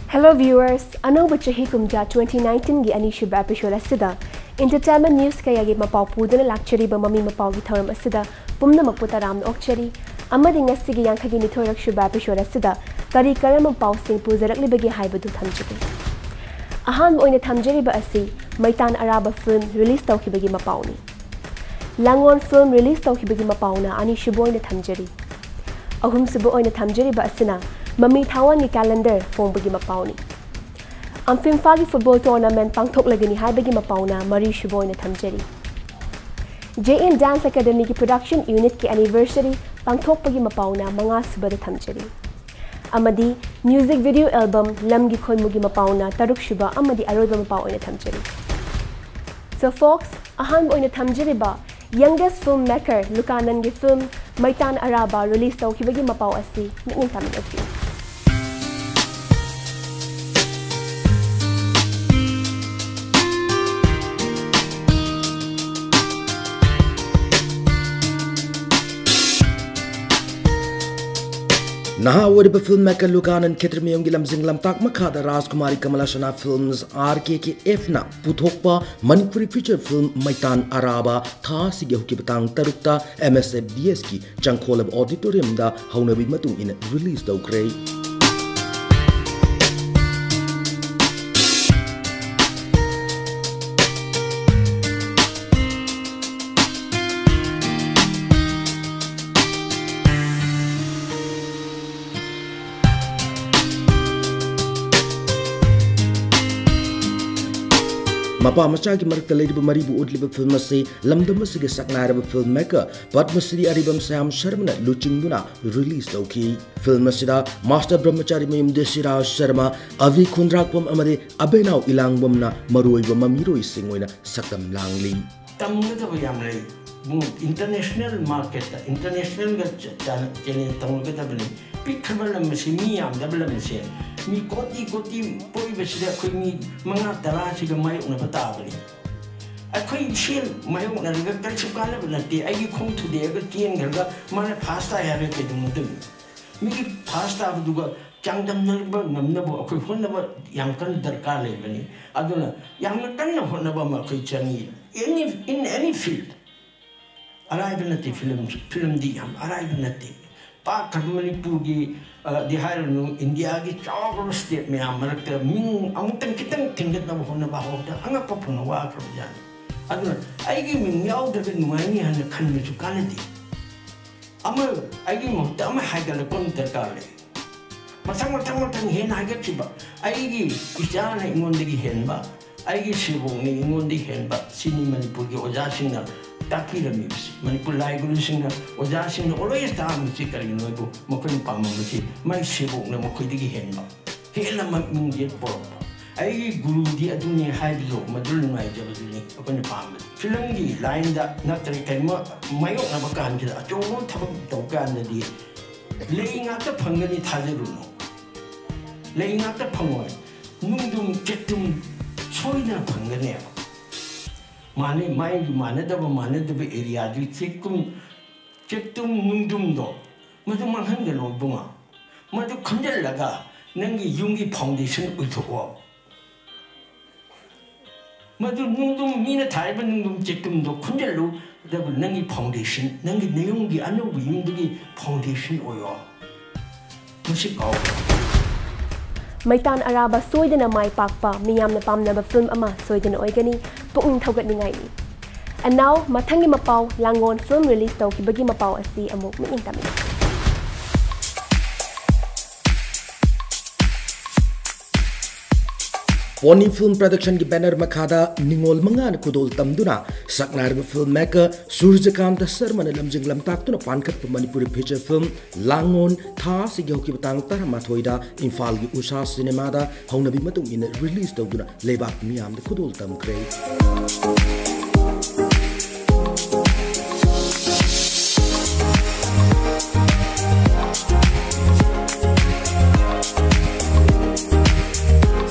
Hello viewers, Anoba Chahi Kumja 2019 gi Anishuba episode asida entertainment news kaya gi Mapao puduna lakchari ba Mami Mapao gi tharam asida pumna makputa ram okchari amadi ngasi gi yankhagi ni thorak shuba episode asida kari karam Mapao sing puzarak libagi haibadu thamjagi ahan oina thamjari ba asi Maitan Araba film release tawkhibagi Mapao ni Langon film release tawkhibagi Mapao na Anishuba oina thamjari ahum subu oina thamjari ba asina Mami Tawan ni calendar phone bagi Mapao ni. Ang Fimfagi football tournament pangthok lagi ni hai bagi Mapao na Mari Shuboy na thamjari. JN Dance Academy ki production unit ki anniversary pangthok bagi Mapao na mga subada thamjari. Amadi music video album Lamgi Khoi Mugi Mapao na taruk shuba amadi aroiba Mapao na thamjari. So folks, ahan mo na thamjari ba youngest filmmaker Lukanan gi film Maitan Araba release tau kibagi Mapao asi ngin tamin asi. Naha wariba filmmaker Lukanan Ketrmiyong gilam zinglam tak makhada Rajkumari Kamalashana Films RKKF na puthokpa Manipuri feature film Maitan Araba tha sige huki batang tarukta MSFDS ki Changkholab auditorium da haunabi matung in release daukre Mapa Machaki Mark the Lady Maribu Udliba film say Lamdama Siga Saknaraba filmmaker, but Masidi Aribam Sam Sharma Luchinguna released okay. Film Masida Master Brahmachari Mayum Desira Sharma Avi Kundrakpam Amade Abenau Ilangbamna Maroi Mamiro is singing Sakam Langli. International market, international channel Tongatabli, Picabella Messimiam, double machine. Me Koti Poi Vesida me Manga Tarasiga my own Patabli. I couldn't chill my own and get Galabati. I come to the Everty and Gaga, Mana pasta I have a do. Me pasta Duga, Jangdam number, Namnabo, Kuhunaba, Yankan Darkale, Aduna, Yankan Honaba Makichani, in any field. Arrival at the film Diam, arrival at the Park Manipur, the Highland, India, Chawar State, me America, Ming, Antan Kitan, can get number one about the Angapopuna water. I give me out of the money and the country to Canada. I give him Dama Hagal upon the Gale. But some Tamatan hen I get you, I give Ishana in one day henba. I give Shivoni in one day henba, Sini Manipur, Ojashina. Takira Mips, Manipur Ligulushing, was asking always down music in Nobu, Mokin Pamamuchi, my Shibu, no Mokidi Henba. Hela Mungi Pop. I grew the Aduni Hydro, Madulina Javazini, upon the palm. Filungi lined up not the Kama, my own Abakan, a Joe Togan, laying out the Pangani Tazaruno. Laying out the Pangwan, Nundum Ketum, Soina Panganea. Mane mai mane da mane da area di chekum nundum do madu manhan de lo bunga madu khandel laga nangi yungi foundation utho madu nundum mina thaiba nundum chekum do khandel lo da nangi foundation nangi neungi anu yungi foundation oyo musi kaw Maitan Araba soidana mai pakpa miyam na pamnaba film ama soidana oigani puung thogat ningai ni. And now mathangi Mapao Langon film release taw kibagi Mapao asi amuk mingin tami. Pony Film Production ki banner makhada Ningol Mangan Kudol Tamduna Saknarba filmmaker Surjakanta Sharma lamjing lamtak tuna pankat Manipuri feature film Langon tha sigyoki batang Taramathoida Imphal gi Usha cinema da haunabi matung in release tawduna lebak miyam da Kudol tamkre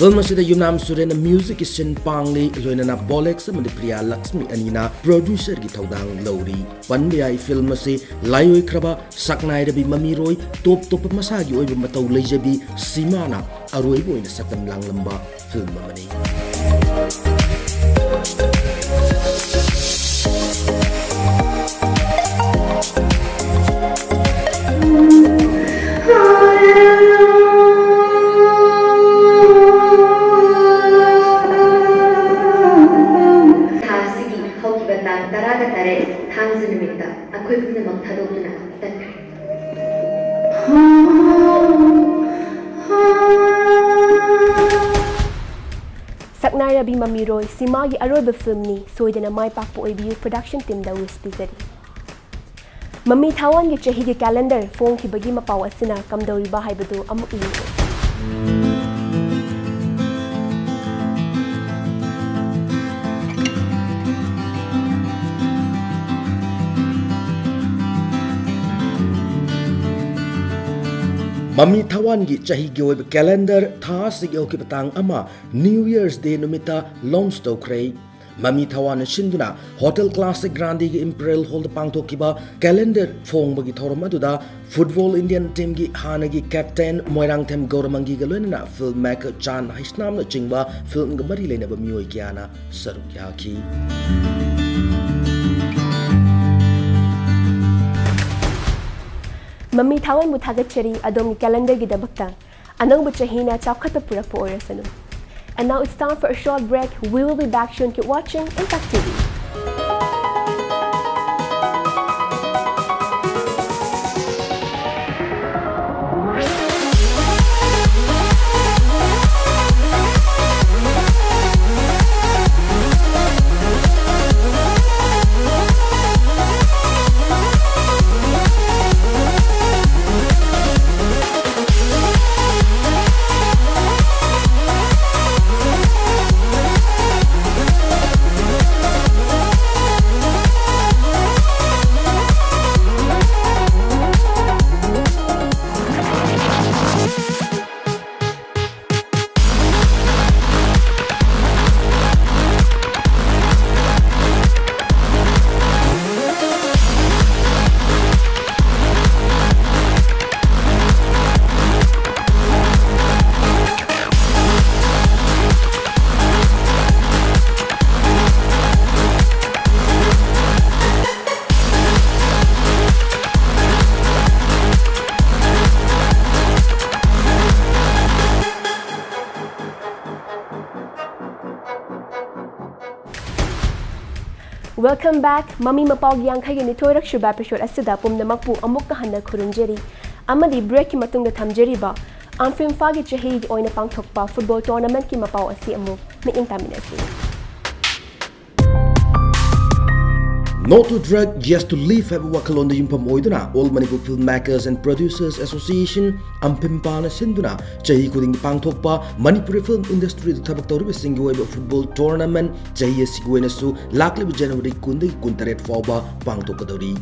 Film asida Yumnam Surena music is sin pangli loinana Bolex amadi Priya Lakshmi anina producer gi thaudang lori. Panbiyai film ase laioi kraba saknai rabi Mami Roy top masagi oiba matau leijabi Simana aroi boina sakam lang lamba film amani. Saknai Rabi Mami Roy Simagi aroba film ni soidana mai pakpo oibiu production team da wispizari. Mami Tawan gi chahi gi calendar phone ki bagi mapaw asina kamdori ba haibadu amuk iu. Mami Tawan gi chahi gi oiba calendar tha sig ki patang ama New Year's Day numita launch to kray. Mami Tawan shinduna Hotel Classic Grandi gi Imperial Hall pangthok kiba calendar phong bagi thoram aduda Football Indian team gi hana gi captain Moirang Them Gauramangi ga loina filmmaker Chan Haisnam na chingba film ga mari lena ba mioi kyana saruk yaki. Mami Tawan mutagachari adom calendar gi dabakta anang bachahina chawkhata purak po orasanu. And now it's time for a short break. We will be back soon. Keep watching Impact TV. Welcome back. Mami Mapao yang khay ni toirak shuba episode asida pumna makpu amuk ka hana khurunjeri. Amadi break ki matung da thamjeri ba. Ang film fagi chahi oina pangthokpa football tournament ki Mapao asi amuk mi intaminasi. Not to drug, yes to live have wakalon the yumpam oiduna. All Manipur Filmmakers and Producers Association Ampimpana Sinduna Chahi Kuding Pangthokpa Manipuri film industry the tabak tawri single football tournament Chahi Sigwenasu Lakli January Kundi Kuntaret Fauba Pangthokadori.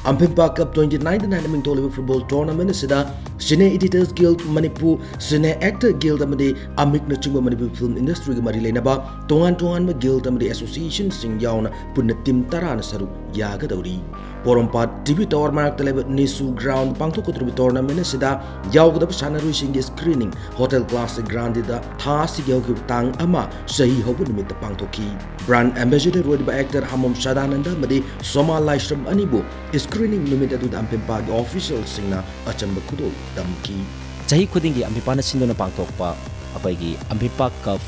Ampimpa Cup 2019 naming Toliver football tournament sida Cine Editors Guild Manipur Cine Actor Guild amade Amik na chingba Manipur film industry ga mari lenaba tongan ma guild amade association sing yauna punna team tara na saru yaga dauri Porompat TV Tower Marak Telebe Nisu Ground Pangthok tournament sida yaugda sanaru singi screening Hotel Classic Grandi da tha sig yaug tang ama sahi hobu nimit pangthoki brand ambassador road by actor Hamom Shadananda made Soma Laishram Anibu screening nimit adu Ampimpa official singna achamba kudo damki Chahi khudingi Ampimpa na sindona pangthokpa apai Ampimpa Cup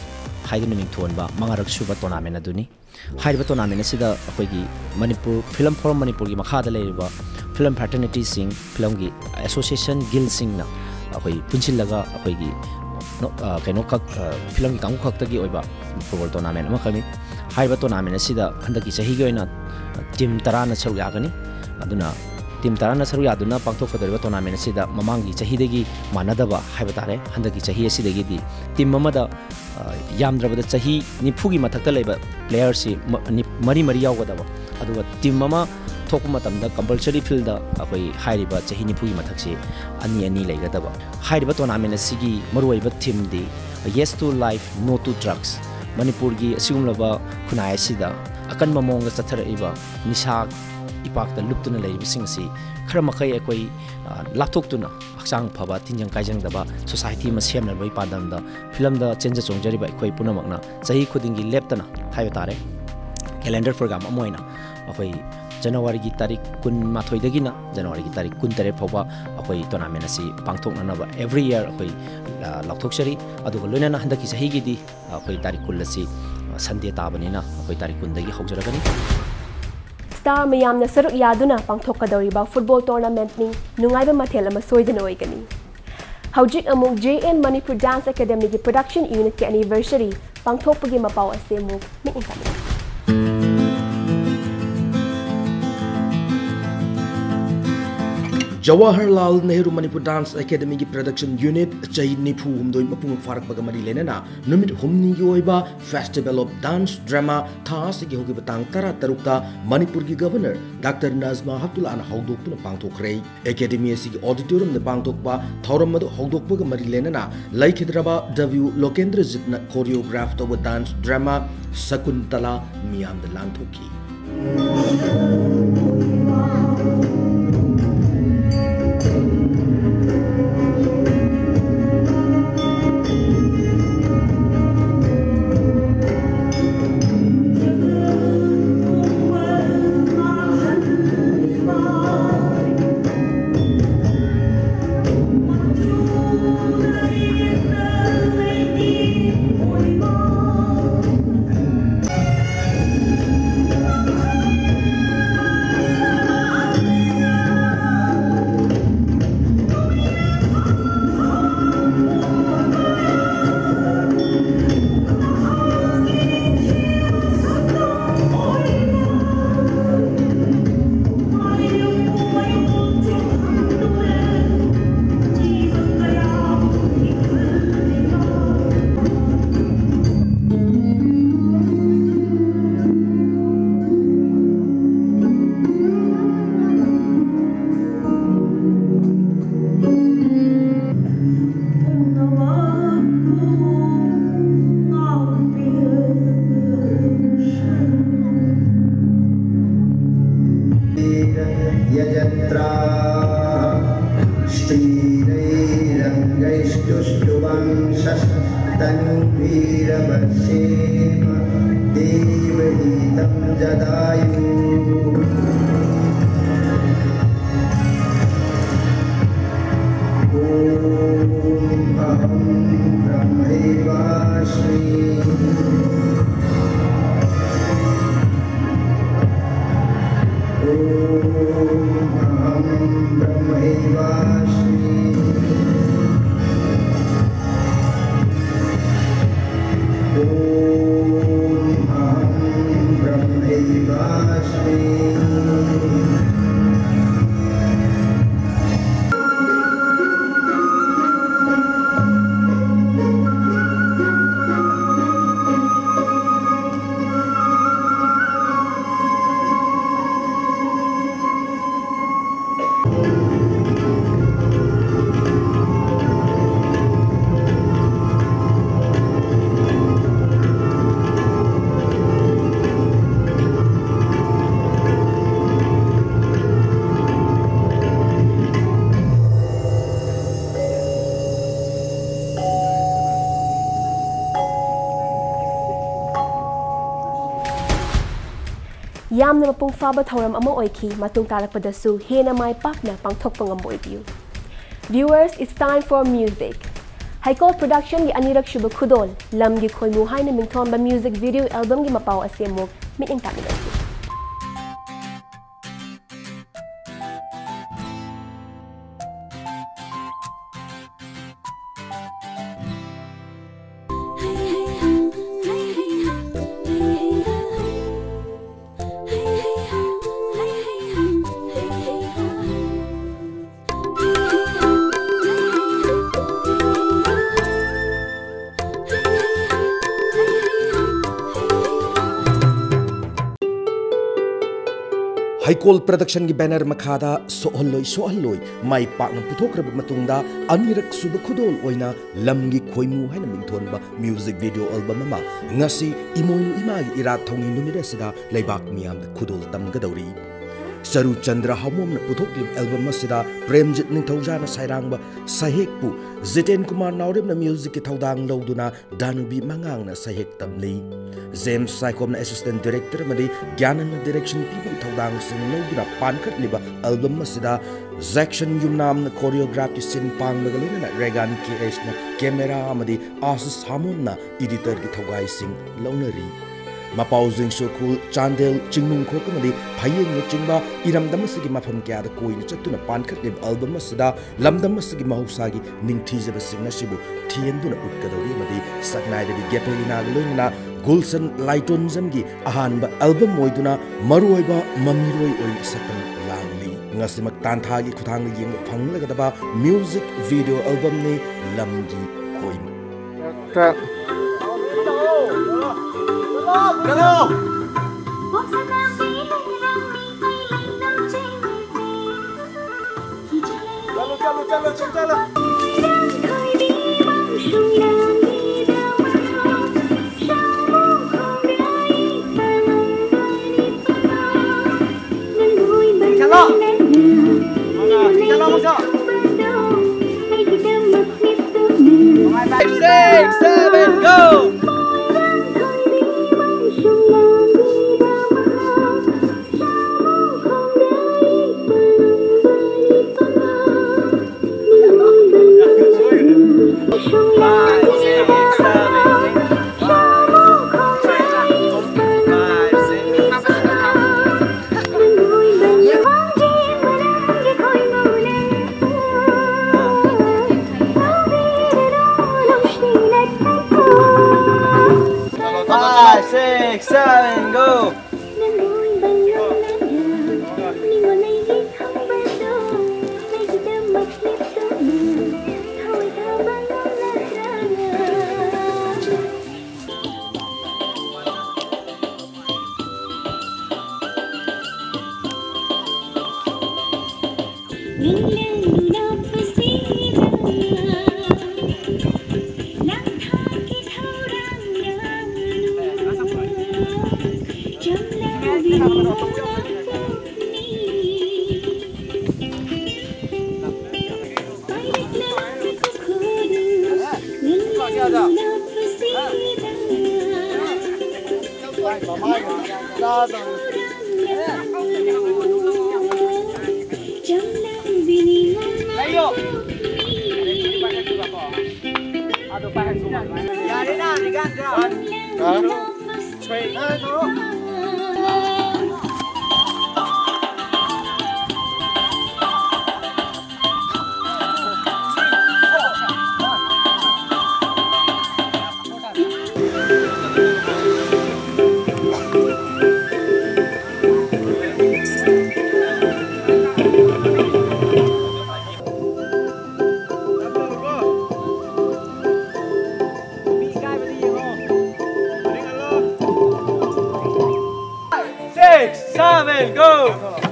haiduna mingthonba mangarak suba tournament aduni hairiba tournament sida apai Manipur Film Forum Manipur gi makhada leiba film fraternity sing film gi association guild sing na apai punchilaga apai gi kaino kak film gi kamu khakta gi oiba football tournament ama kami hairiba tournament sida handaki chahi gi oina team tara na charu yagani aduna team tara na charu yaduna pangthok kadariba tournament sida mamangi chahi degi manadaba haiba tare handaki chahi asidagi di team mamada yamdrabada chahi nifugi mathakta leiba players si mari yawadaba aduga team mama thokpa matamda compulsory field da akoi hairiba chahi nifugi mathakse ani leigadaba hairiba tournament asigi maruiba team di yes to life no to drugs Manipur gi asigumlaba khunai asida akan mamong ga chathara nisa ipakta luptuna leibising si khara makai ekoi lapthoktuna aksang phaba tinjang kaijang daba society ma semna bai padam da film da chenja chongjari bai ekoi punamakna chahi khudingi leptana thayo tare calendar program amoina akoi January gi tarik kun mathoi dagina January gi tarik kun tare phawa akoi tournament asi pangthokna na every year akoi lakthoksari aduga loina na handaki sahi gi di akoi tarik kul asi Sunday tabanina akoi tarik kun dagi haujaragani Star mayamna saruk yaduna pangthokadoriba football tournament ni nungaiba mathel ama soidana oigani Haujik among JN Manipur Dance Academy gi production unit ki anniversary pangthokpagi mapao ase mu mi income Jawaharlal Nehru Manipur Dance Academy ki production unit chai nipu humdoi mapung farak bagamari lenana numit humni gi oiba Festival of Dance Drama tha sigi hogi batang tara tarukta Manipur ki governor Dr. Nazma Hatullah an haudokpuna pangthokre academy sigi auditorium na pangthokpa thauram madu haudokpa gamari lenana laikhidraba W Lokendra Jitna choreograph to dance drama Sakuntala miyam da lanthoki Yamna mapung faba thauram ama oiki matung tarakpadasu hena mai pakna pangthokpa ngam oibiu Viewers, it's time for music. Haikol production gi anirak shuba khudol lam gi khoimu haina mingthon ba music video album gi mapao asemok miting taminasi Haikol production gi banner makhada sohalloi mai pakna puthokraba matungda anirak suba khudol oina lamgi khoimu haina mingthonba music video album ama ngasi imoinu imagi irat thongi numira sida leibak miyam khudol tamgadori Saru Chandra Hamomna Puthoklim album Masida Premjit Ningthaujana Sairangba Sahekpu Ziten Kumar Naurimna music ki thaudang loduna Danubi Mangangna Sahek tamli James Saikomna assistant director madi Gyanana direction people thaudang sing loduna pankhat liba album Masida Zaction Yumnamna choreograph ki sin pangmagalina Regan KH na camera amadi Asus Hamomna editor ki thaugai sing launari Mapao Zing Sokul Chandel Chingnung Khokamadi Phayeng na chingba iramdamasigi mafam kya da koina chatuna pankhat lib album masida lamdamasigi mahusagi ningthijaba singna sibu thienduna utkadori madi saknai da gepelina galoina Gulsan Lighton zamgi ahanba album moiduna maruoiba mamiroi oi sakam langli ngasimak tanthagi khuthang yeng phanglagadaba music video album ni lamgi koin Hello. Chalo. Five, six, seven, go. Six, seven, go!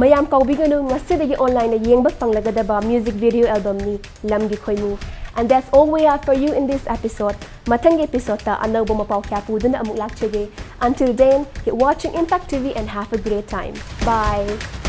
Mayam kaubiganu ngasidagi online na yengbak panglagadaba music video album ni Lamgi Khoimu. And that's all we have for you in this episode. Matang episode ta anaw bumapao kya po dun na amuk lakchege. Until then, keep watching Impact TV and have a great time. Bye!